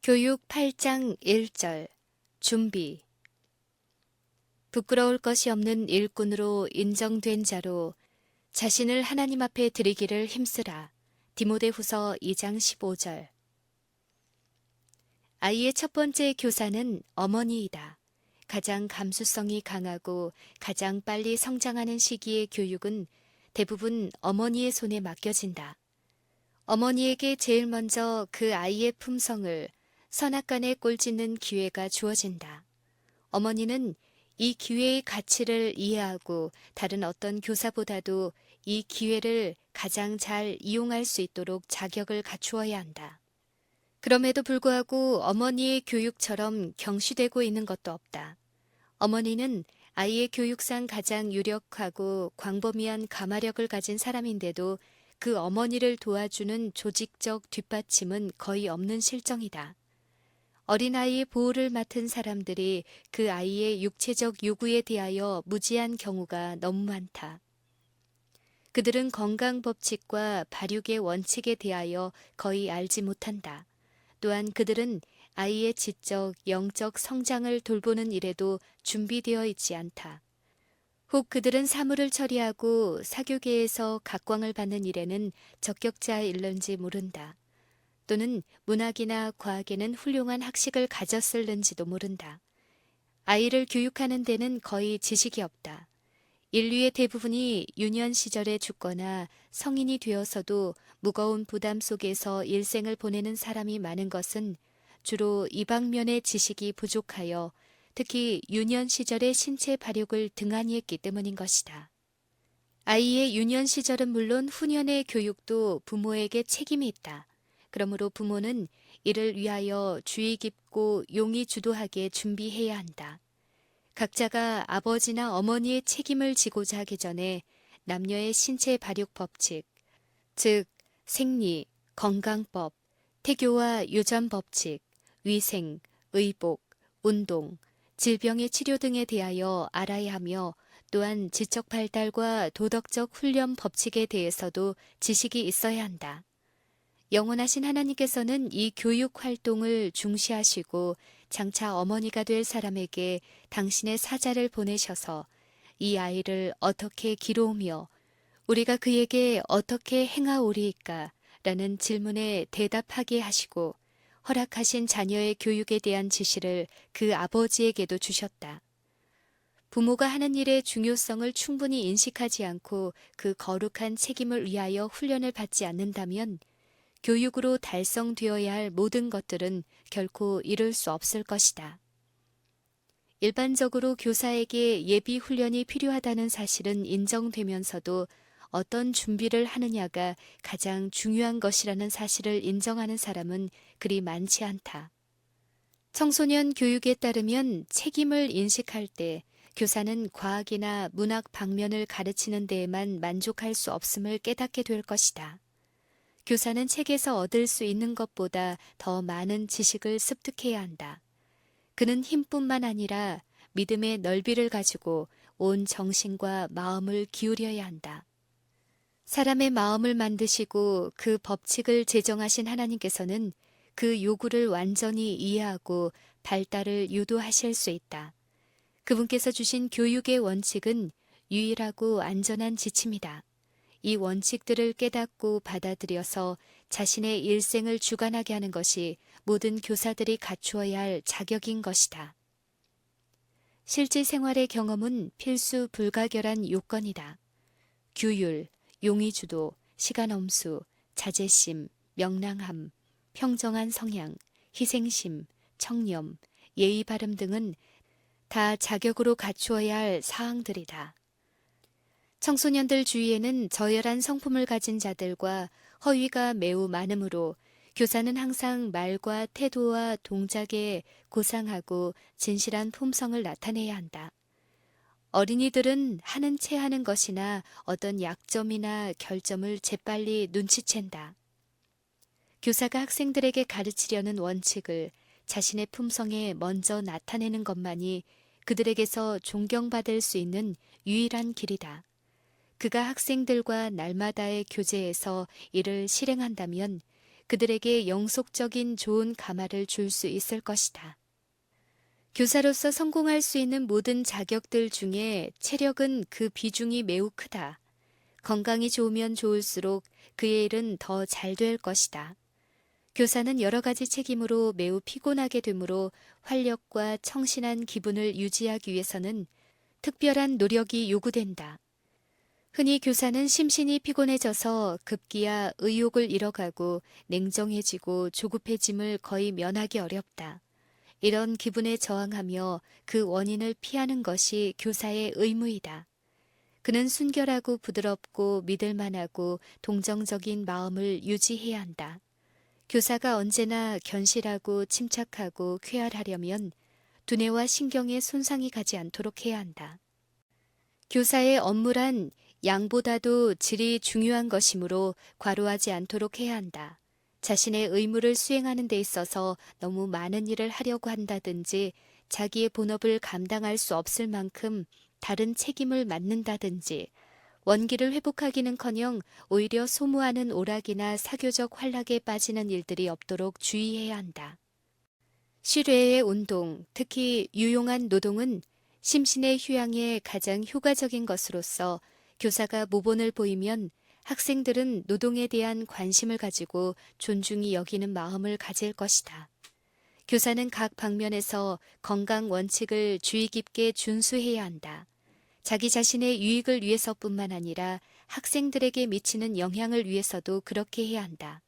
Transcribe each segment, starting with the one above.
교육 8장 1절 준비. 부끄러울 것이 없는 일꾼으로 인정된 자로 자신을 하나님 앞에 드리기를 힘쓰라. 디모데후서 2장 15절. 아이의 첫 번째 교사는 어머니이다. 가장 감수성이 강하고 가장 빨리 성장하는 시기의 교육은 대부분 어머니의 손에 맡겨진다. 어머니에게 제일 먼저 그 아이의 품성을 선악간에 꼴짓는 기회가 주어진다. 어머니는 이 기회의 가치를 이해하고 다른 어떤 교사보다도 이 기회를 가장 잘 이용할 수 있도록 자격을 갖추어야 한다. 그럼에도 불구하고 어머니의 교육처럼 경시되고 있는 것도 없다. 어머니는 아이의 교육상 가장 유력하고 광범위한 가마력을 가진 사람인데도 그 어머니를 도와주는 조직적 뒷받침은 거의 없는 실정이다. 어린아이의 보호를 맡은 사람들이 그 아이의 육체적 요구에 대하여 무지한 경우가 너무 많다. 그들은 건강 법칙과 발육의 원칙에 대하여 거의 알지 못한다. 또한 그들은 아이의 지적, 영적 성장을 돌보는 일에도 준비되어 있지 않다. 혹 그들은 사물을 처리하고 사교계에서 각광을 받는 일에는 적격자일는지 모른다. 또는 문학이나 과학에는 훌륭한 학식을 가졌을는지도 모른다. 아이를 교육하는 데는 거의 지식이 없다. 인류의 대부분이 유년 시절에 죽거나 성인이 되어서도 무거운 부담 속에서 일생을 보내는 사람이 많은 것은 주로 이 방면의 지식이 부족하여 특히 유년 시절의 신체 발육을 등한히 했기 때문인 것이다. 아이의 유년 시절은 물론 후년의 교육도 부모에게 책임이 있다. 그러므로 부모는 이를 위하여 주의 깊고 용의 주도하게 준비해야 한다. 각자가 아버지나 어머니의 책임을 지고자 하기 전에 남녀의 신체 발육 법칙, 즉 생리, 건강법, 태교와 유전 법칙, 위생, 의복, 운동, 질병의 치료 등에 대하여 알아야 하며 또한 지적 발달과 도덕적 훈련 법칙에 대해서도 지식이 있어야 한다. 영원하신 하나님께서는 이 교육 활동을 중시하시고 장차 어머니가 될 사람에게 당신의 사자를 보내셔서 이 아이를 어떻게 기르오며 우리가 그에게 어떻게 행하오리이까? 라는 질문에 대답하게 하시고 허락하신 자녀의 교육에 대한 지시를 그 아버지에게도 주셨다. 부모가 하는 일의 중요성을 충분히 인식하지 않고 그 거룩한 책임을 위하여 훈련을 받지 않는다면 교육으로 달성되어야 할 모든 것들은 결코 이룰 수 없을 것이다. 일반적으로 교사에게 예비 훈련이 필요하다는 사실은 인정되면서도 어떤 준비를 하느냐가 가장 중요한 것이라는 사실을 인정하는 사람은 그리 많지 않다. 청소년 교육에 따르면 책임을 인식할 때 교사는 과학이나 문학 방면을 가르치는 데에만 만족할 수 없음을 깨닫게 될 것이다. 교사는 책에서 얻을 수 있는 것보다 더 많은 지식을 습득해야 한다. 그는 힘뿐만 아니라 믿음의 넓이를 가지고 온 정신과 마음을 기울여야 한다. 사람의 마음을 만드시고 그 법칙을 제정하신 하나님께서는 그 요구를 완전히 이해하고 발달을 유도하실 수 있다. 그분께서 주신 교육의 원칙은 유일하고 안전한 지침이다. 이 원칙들을 깨닫고 받아들여서 자신의 일생을 주관하게 하는 것이 모든 교사들이 갖추어야 할 자격인 것이다. 실제 생활의 경험은 필수 불가결한 요건이다. 규율, 용의주도, 시간엄수, 자제심, 명랑함, 평정한 성향, 희생심, 청렴, 예의 바름 등은 다 자격으로 갖추어야 할 사항들이다. 청소년들 주위에는 저열한 성품을 가진 자들과 허위가 매우 많으므로 교사는 항상 말과 태도와 동작에 고상하고 진실한 품성을 나타내야 한다. 어린이들은 하는 채 하는 것이나 어떤 약점이나 결점을 재빨리 눈치챈다. 교사가 학생들에게 가르치려는 원칙을 자신의 품성에 먼저 나타내는 것만이 그들에게서 존경받을 수 있는 유일한 길이다. 그가 학생들과 날마다의 교제에서 이를 실행한다면 그들에게 영속적인 좋은 감화를 줄 수 있을 것이다. 교사로서 성공할 수 있는 모든 자격들 중에 체력은 그 비중이 매우 크다. 건강이 좋으면 좋을수록 그의 일은 더 잘 될 것이다. 교사는 여러 가지 책임으로 매우 피곤하게 되므로 활력과 청신한 기분을 유지하기 위해서는 특별한 노력이 요구된다. 흔히 교사는 심신이 피곤해져서 급기야 의욕을 잃어가고 냉정해지고 조급해짐을 거의 면하기 어렵다. 이런 기분에 저항하며 그 원인을 피하는 것이 교사의 의무이다. 그는 순결하고 부드럽고 믿을만하고 동정적인 마음을 유지해야 한다. 교사가 언제나 견실하고 침착하고 쾌활하려면 두뇌와 신경에 손상이 가지 않도록 해야 한다. 교사의 업무란 양보다도 질이 중요한 것이므로 과로하지 않도록 해야 한다. 자신의 의무를 수행하는 데 있어서 너무 많은 일을 하려고 한다든지 자기의 본업을 감당할 수 없을 만큼 다른 책임을 맡는다든지 원기를 회복하기는커녕 오히려 소모하는 오락이나 사교적 활락에 빠지는 일들이 없도록 주의해야 한다. 실외의 운동, 특히 유용한 노동은 심신의 휴양에 가장 효과적인 것으로서 교사가 모본을 보이면 학생들은 노동에 대한 관심을 가지고 존중히 여기는 마음을 가질 것이다. 교사는 각 방면에서 건강 원칙을 주의 깊게 준수해야 한다. 자기 자신의 유익을 위해서뿐만 아니라 학생들에게 미치는 영향을 위해서도 그렇게 해야 한다.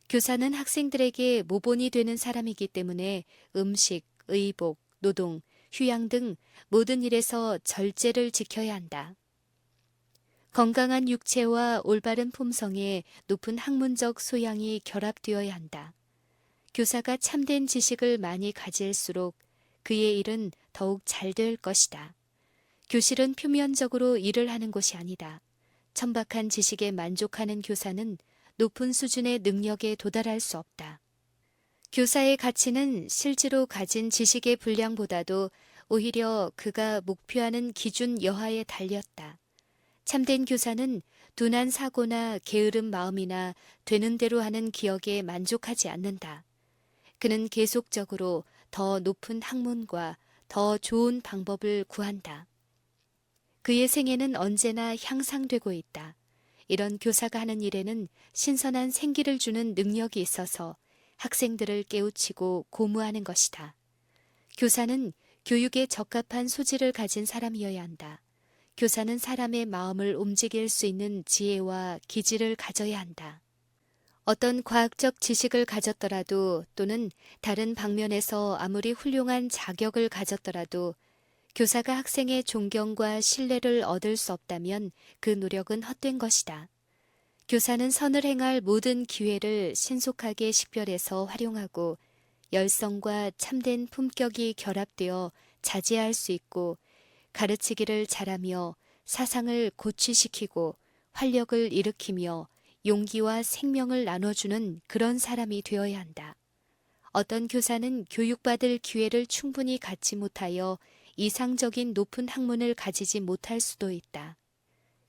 교사는 학생들에게 모본이 되는 사람이기 때문에 음식, 의복, 노동, 휴양 등 모든 일에서 절제를 지켜야 한다. 건강한 육체와 올바른 품성에 높은 학문적 소양이 결합되어야 한다. 교사가 참된 지식을 많이 가질수록 그의 일은 더욱 잘 될 것이다. 교실은 표면적으로 일을 하는 곳이 아니다. 천박한 지식에 만족하는 교사는 높은 수준의 능력에 도달할 수 없다. 교사의 가치는 실제로 가진 지식의 분량보다도 오히려 그가 목표하는 기준 여하에 달렸다. 참된 교사는 둔한 사고나 게으른 마음이나 되는 대로 하는 기억에 만족하지 않는다. 그는 계속적으로 더 높은 학문과 더 좋은 방법을 구한다. 그의 생애는 언제나 향상되고 있다. 이런 교사가 하는 일에는 신선한 생기를 주는 능력이 있어서 학생들을 깨우치고 고무하는 것이다. 교사는 교육에 적합한 소질을 가진 사람이어야 한다. 교사는 사람의 마음을 움직일 수 있는 지혜와 기질을 가져야 한다. 어떤 과학적 지식을 가졌더라도 또는 다른 방면에서 아무리 훌륭한 자격을 가졌더라도 교사가 학생의 존경과 신뢰를 얻을 수 없다면 그 노력은 헛된 것이다. 교사는 선을 행할 모든 기회를 신속하게 식별해서 활용하고 열성과 참된 품격이 결합되어 자제할 수 있고 가르치기를 잘하며 사상을 고취시키고 활력을 일으키며 용기와 생명을 나눠주는 그런 사람이 되어야 한다. 어떤 교사는 교육받을 기회를 충분히 갖지 못하여 이상적인 높은 학문을 가지지 못할 수도 있다.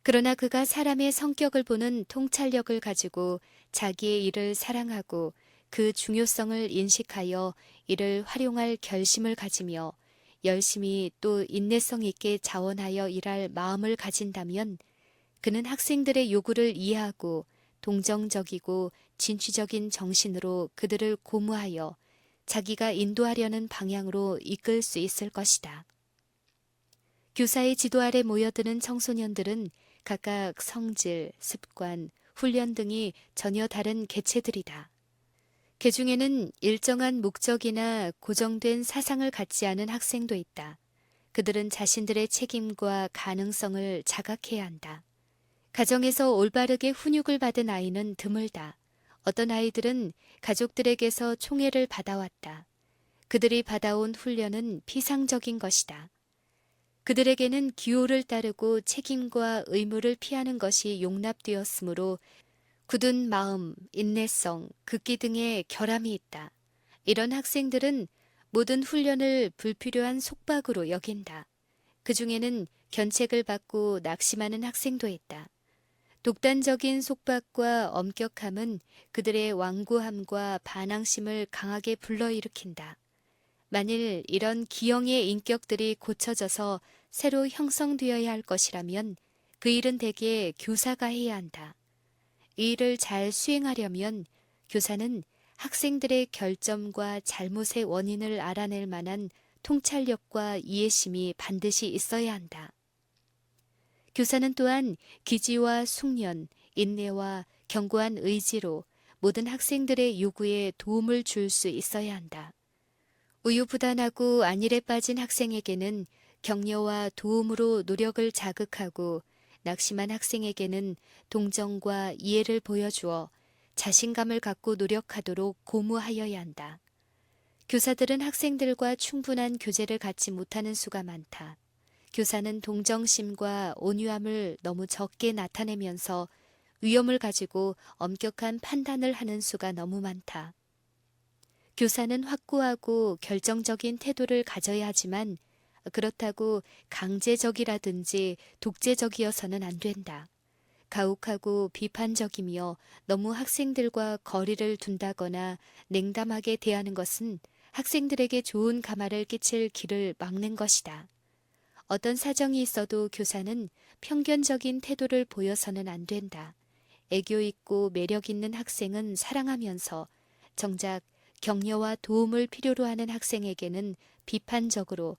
그러나 그가 사람의 성격을 보는 통찰력을 가지고 자기의 일을 사랑하고 그 중요성을 인식하여 이를 활용할 결심을 가지며 열심히 또 인내성 있게 자원하여 일할 마음을 가진다면 그는 학생들의 요구를 이해하고 동정적이고 진취적인 정신으로 그들을 고무하여 자기가 인도하려는 방향으로 이끌 수 있을 것이다. 교사의 지도 아래 모여드는 청소년들은 각각 성질, 습관, 훈련 등이 전혀 다른 개체들이다. 그 중에는 일정한 목적이나 고정된 사상을 갖지 않은 학생도 있다. 그들은 자신들의 책임과 가능성을 자각해야 한다. 가정에서 올바르게 훈육을 받은 아이는 드물다. 어떤 아이들은 가족들에게서 총애를 받아왔다. 그들이 받아온 훈련은 피상적인 것이다. 그들에게는 기호를 따르고 책임과 의무를 피하는 것이 용납되었으므로 굳은 마음, 인내성, 극기 등의 결함이 있다. 이런 학생들은 모든 훈련을 불필요한 속박으로 여긴다. 그 중에는 견책을 받고 낙심하는 학생도 있다. 독단적인 속박과 엄격함은 그들의 완고함과 반항심을 강하게 불러일으킨다. 만일 이런 기형의 인격들이 고쳐져서 새로 형성되어야 할 것이라면 그 일은 대개 교사가 해야 한다. 이 일을 잘 수행하려면 교사는 학생들의 결점과 잘못의 원인을 알아낼 만한 통찰력과 이해심이 반드시 있어야 한다. 교사는 또한 기지와 숙련, 인내와 견고한 의지로 모든 학생들의 요구에 도움을 줄 수 있어야 한다. 우유부단하고 안일에 빠진 학생에게는 격려와 도움으로 노력을 자극하고 낙심한 학생에게는 동정과 이해를 보여주어 자신감을 갖고 노력하도록 고무하여야 한다. 교사들은 학생들과 충분한 교제를 갖지 못하는 수가 많다. 교사는 동정심과 온유함을 너무 적게 나타내면서 위험을 가지고 엄격한 판단을 하는 수가 너무 많다. 교사는 확고하고 결정적인 태도를 가져야 하지만 그렇다고 강제적이라든지 독재적이어서는 안 된다. 가혹하고 비판적이며 너무 학생들과 거리를 둔다거나 냉담하게 대하는 것은 학생들에게 좋은 감화를 끼칠 길을 막는 것이다. 어떤 사정이 있어도 교사는 편견적인 태도를 보여서는 안 된다. 애교 있고 매력 있는 학생은 사랑하면서 정작 격려와 도움을 필요로 하는 학생에게는 비판적으로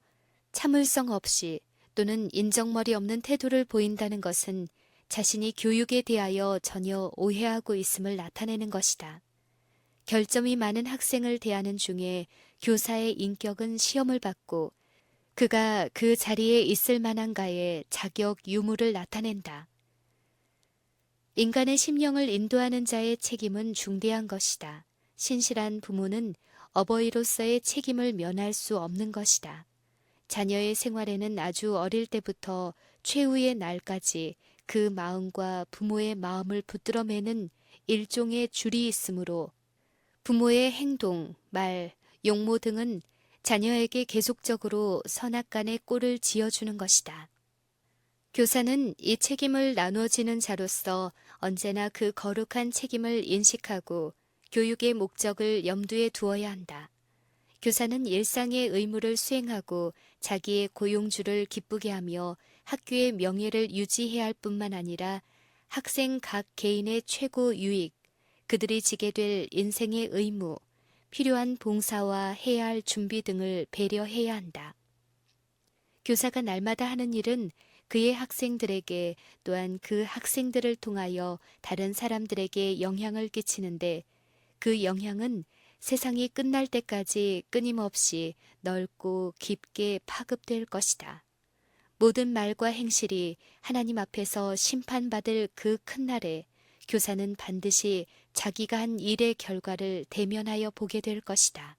참을성 없이 또는 인정머리 없는 태도를 보인다는 것은 자신이 교육에 대하여 전혀 오해하고 있음을 나타내는 것이다. 결점이 많은 학생을 대하는 중에 교사의 인격은 시험을 받고 그가 그 자리에 있을 만한가의 자격 유무를 나타낸다. 인간의 심령을 인도하는 자의 책임은 중대한 것이다. 신실한 부모는 어버이로서의 책임을 면할 수 없는 것이다. 자녀의 생활에는 아주 어릴 때부터 최후의 날까지 그 마음과 부모의 마음을 붙들어 매는 일종의 줄이 있으므로 부모의 행동, 말, 용모 등은 자녀에게 계속적으로 선악간의 꼴을 지어주는 것이다. 교사는 이 책임을 나누어지는 자로서 언제나 그 거룩한 책임을 인식하고 교육의 목적을 염두에 두어야 한다. 교사는 일상의 의무를 수행하고 자기의 고용주를 기쁘게 하며 학교의 명예를 유지해야 할 뿐만 아니라 학생 각 개인의 최고 유익, 그들이 지게 될 인생의 의무, 필요한 봉사와 해야 할 준비 등을 배려해야 한다. 교사가 날마다 하는 일은 그의 학생들에게 또한 그 학생들을 통하여 다른 사람들에게 영향을 끼치는데 그 영향은 세상이 끝날 때까지 끊임없이 넓고 깊게 파급될 것이다. 모든 말과 행실이 하나님 앞에서 심판받을 그 큰 날에 교사는 반드시 자기가 한 일의 결과를 대면하여 보게 될 것이다.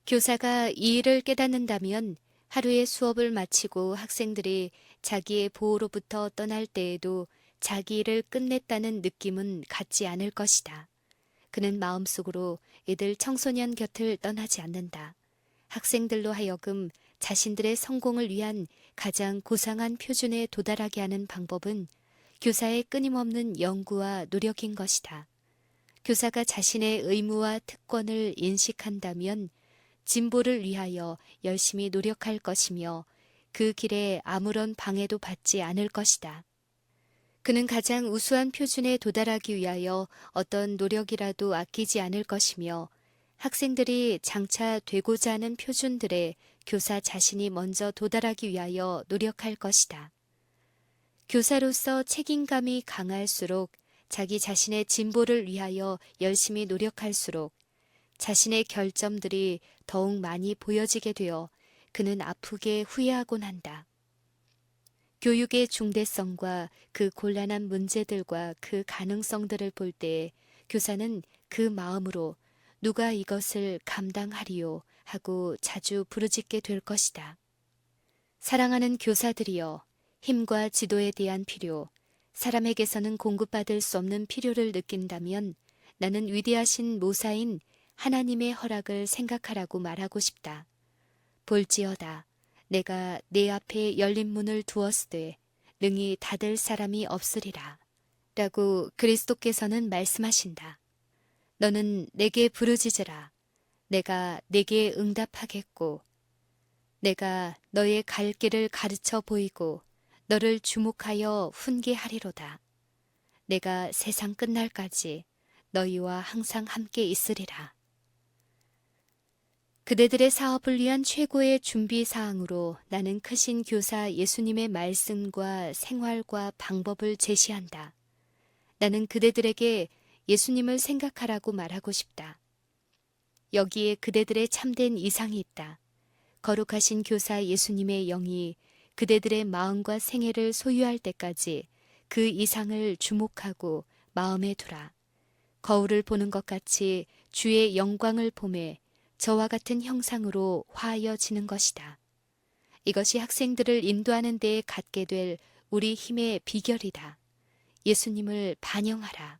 교사가 이 일을 깨닫는다면 하루의 수업을 마치고 학생들이 자기의 보호로부터 떠날 때에도 자기 일을 끝냈다는 느낌은 갖지 않을 것이다. 그는 마음속으로 이들 청소년 곁을 떠나지 않는다. 학생들로 하여금 자신들의 성공을 위한 가장 고상한 표준에 도달하게 하는 방법은 교사의 끊임없는 연구와 노력인 것이다. 교사가 자신의 의무와 특권을 인식한다면 진보를 위하여 열심히 노력할 것이며 그 길에 아무런 방해도 받지 않을 것이다. 그는 가장 우수한 표준에 도달하기 위하여 어떤 노력이라도 아끼지 않을 것이며 학생들이 장차 되고자 하는 표준들에 교사 자신이 먼저 도달하기 위하여 노력할 것이다. 교사로서 책임감이 강할수록 자기 자신의 진보를 위하여 열심히 노력할수록 자신의 결점들이 더욱 많이 보여지게 되어 그는 아프게 후회하곤 한다. 교육의 중대성과 그 곤란한 문제들과 그 가능성들을 볼 때에 교사는 그 마음으로 누가 이것을 감당하리요 하고 자주 부르짖게 될 것이다. 사랑하는 교사들이여, 힘과 지도에 대한 필요, 사람에게서는 공급받을 수 없는 필요를 느낀다면 나는 위대하신 모사인 하나님의 허락을 생각하라고 말하고 싶다. 볼지어다. 내가 내 앞에 열린 문을 두었으되 능히 닫을 사람이 없으리라. 라고 그리스도께서는 말씀하신다. 너는 내게 부르짖으라. 내가 내게 응답하겠고, 내가 너의 갈 길을 가르쳐 보이고 너를 주목하여 훈계하리로다. 내가 세상 끝날까지 너희와 항상 함께 있으리라. 그대들의 사업을 위한 최고의 준비 사항으로 나는 크신 교사 예수님의 말씀과 생활과 방법을 제시한다. 나는 그대들에게 예수님을 생각하라고 말하고 싶다. 여기에 그대들의 참된 이상이 있다. 거룩하신 교사 예수님의 영이 그대들의 마음과 생애를 소유할 때까지 그 이상을 주목하고 마음에 두라. 거울을 보는 것 같이 주의 영광을 보매 저와 같은 형상으로 화하여지는 것이다. 이것이 학생들을 인도하는 데에 갖게 될 우리 힘의 비결이다. 예수님을 반영하라.